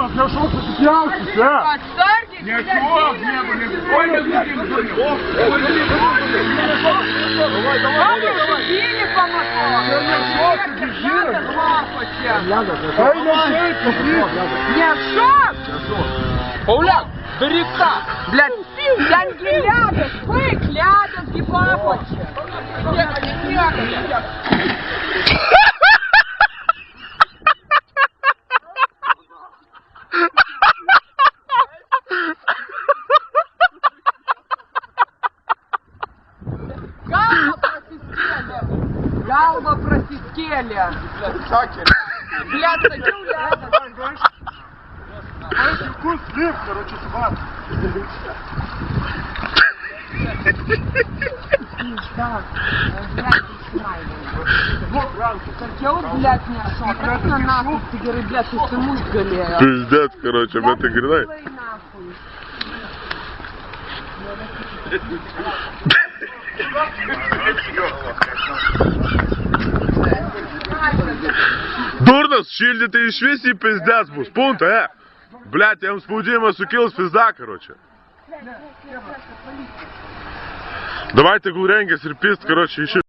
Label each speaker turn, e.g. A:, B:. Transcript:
A: Durnas, nešok susipjausis, ne?
B: Atsargiai,
A: Nešok, oi,
B: Pylį pamatuok.
A: Nešok, tu žyras.
B: Nešok!
C: Pauliak, daryk tą.
B: Блядь, tengi ledas, baig, ledas gi papačia. Galva prasiskėlė. Блядь, sakiau ledas.
A: Ой, секунд слив, короче, сват.
B: Sakiau, блядь, nešok. Kas na nafui, tu gerai, блядь, susimušt galėjo.
D: Пиздец, короче, bet tai grinai. Durnas, šildyti iš vis į pizdec bus, punta, Блядь, jam spaudimas sukils pizda, короче. Давай tegul rengiasi ir pist, короче, iš